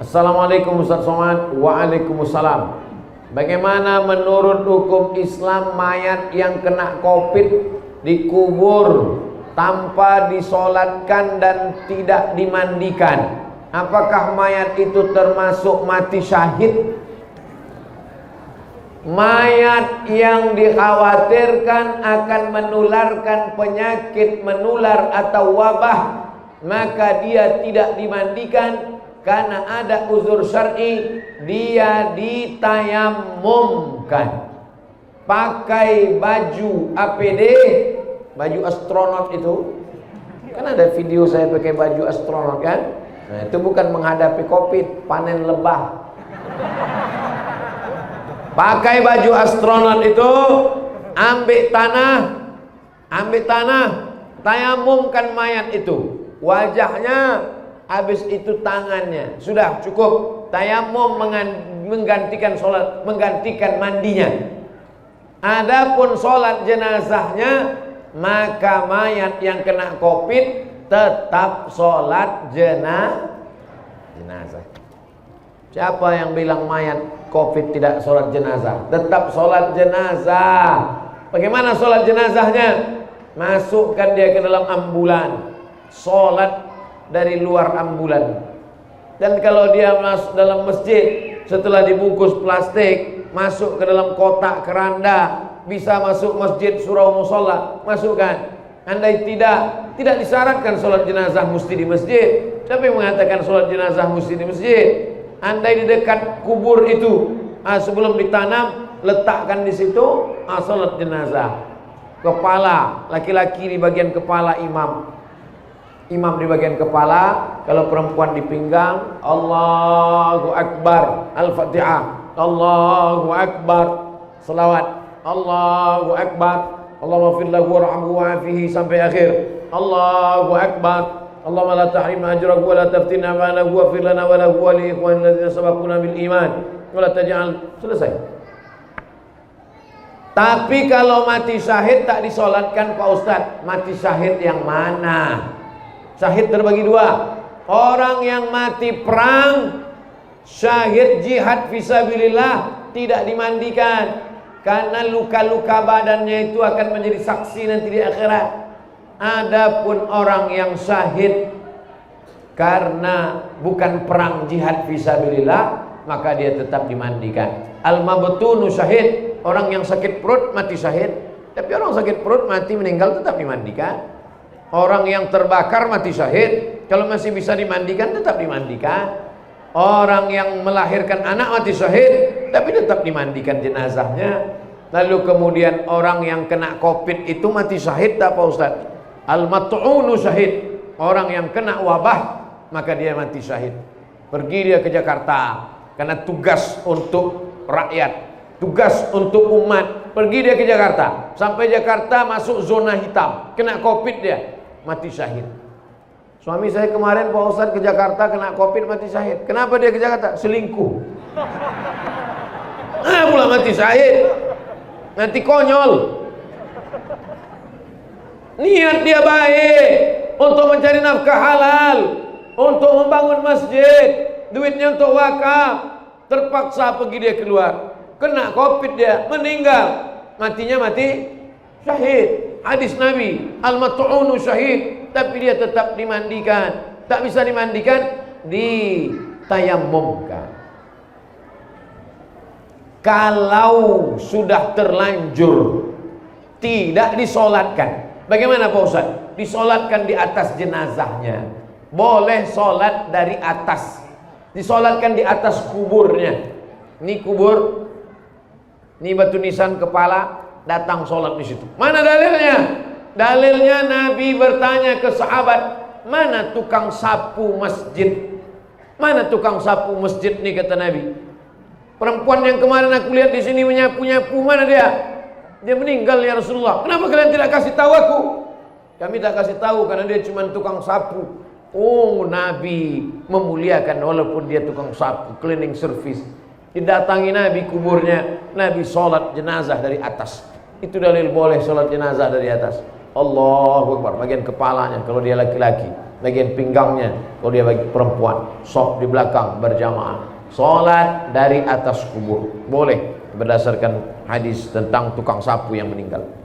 Assalamualaikum Ustaz Somad. Waalaikumsalam. Bagaimana menurut hukum Islam mayat yang kena COVID dikubur tanpa disolatkan dan tidak dimandikan? Apakah mayat itu termasuk mati syahid? Mayat yang dikhawatirkan akan menularkan penyakit menular atau wabah, maka dia tidak dimandikan karena ada uzur syar'i, dia ditayamumkan. Pakai baju APD, baju astronot itu. Kan ada video saya pakai baju astronot kan? Nah, itu bukan menghadapi Covid, panen lebah. Pakai baju astronot itu, ambil tanah, tayamumkan mayat itu. Wajahnya, habis itu tangannya. Sudah cukup. Tayamum menggantikan sholat, menggantikan mandinya. Adapun sholat jenazahnya, maka mayat yang kena COVID tetap sholat jenazah. Siapa yang bilang mayat COVID tidak sholat jenazah? Tetap sholat jenazah. Bagaimana sholat jenazahnya? Masukkan dia ke dalam ambulan, sholat dari luar ambulan. Dan kalau dia masuk dalam masjid, setelah dibungkus plastik, masuk ke dalam kotak keranda, bisa masuk masjid surau musola, masukkan. Andai tidak disyaratkan sholat jenazah mesti di masjid, tapi mengatakan sholat jenazah mesti di masjid. Andai di dekat kubur itu, sebelum ditanam, letakkan di situ, sholat jenazah. Kepala, laki-laki di bagian kepala imam di bagian kepala, kalau perempuan di pinggang. Allahu Akbar, Al-Fatihah, Allahu Akbar, selawat, Allahu Akbar, Allahumma firlahu warhamhu wa'afihi sampai akhir. Allahu Akbar, Allahumma la tahrimna ajrahu wa la taftinna ma'alahu wa fir lana wa lahu wa li ikhwanina alladzina sabaquna bil iman wa la taj'al. Selesai. Tapi kalau mati syahid tak disolatkan Pak Ustadz. Mati syahid yang mana? Syahid terbagi dua. Orang yang mati perang, syahid jihad fisabilillah, tidak dimandikan karena luka-luka badannya itu akan menjadi saksi nanti di akhirat. Adapun orang yang syahid karena bukan perang jihad fisabilillah, maka dia tetap dimandikan. Al-mabtunu syahid, orang yang sakit perut mati syahid. Tapi orang sakit perut mati meninggal tetap dimandikan. Orang yang terbakar mati syahid, kalau masih bisa dimandikan tetap dimandikan. Orang yang melahirkan anak mati syahid, tapi tetap dimandikan jenazahnya. Lalu kemudian orang yang kena COVID itu mati syahid tak Pak Ustaz? Al-mat'unu syahid, orang yang kena wabah maka dia mati syahid. Pergi dia ke Jakarta karena tugas untuk rakyat, tugas untuk umat. Pergi dia ke Jakarta, sampai Jakarta masuk zona hitam, kena COVID dia, mati syahid. Suami saya kemarin Pak Ustaz ke Jakarta kena COVID mati syahid. Kenapa dia ke Jakarta? Selingkuh. Pula mati syahid. Nanti konyol. Niat dia baik untuk mencari nafkah halal, untuk membangun masjid, duitnya untuk wakaf. Terpaksa pergi dia keluar, kena COVID dia, meninggal. Matinya mati syahid. Hadis Nabi, al-mat'unu syahid. Tapi dia tetap dimandikan. Tak bisa dimandikan, ditayamumkan. Kalau sudah terlanjur tidak disolatkan, bagaimana Pak Ustaz? Disolatkan di atas jenazahnya. Boleh solat dari atas. Disolatkan di atas kuburnya. Ini kubur, ini batu nisan kepala, datang solat di situ. Mana dalilnya? Dalilnya Nabi bertanya ke sahabat, mana tukang sapu masjid? Mana tukang sapu masjid nih, kata Nabi. Perempuan yang kemarin aku lihat di sini menyapu-nyapu, mana dia? Dia meninggal ya Rasulullah. Kenapa kalian tidak kasih tahu aku? Kami tak kasih tahu karena dia cuma tukang sapu. Oh, Nabi memuliakan walaupun dia tukang sapu, cleaning service. Didatangi Nabi kuburnya, Nabi sholat jenazah dari atas. Itu dalil boleh sholat jenazah dari atas. Allahu Akbar, bagian kepalanya kalau dia laki-laki. bagian pinggangnya kalau dia bagi perempuan, shaf di belakang berjamaah. Salat dari atas kubur boleh berdasarkan hadis tentang tukang sapu yang meninggal.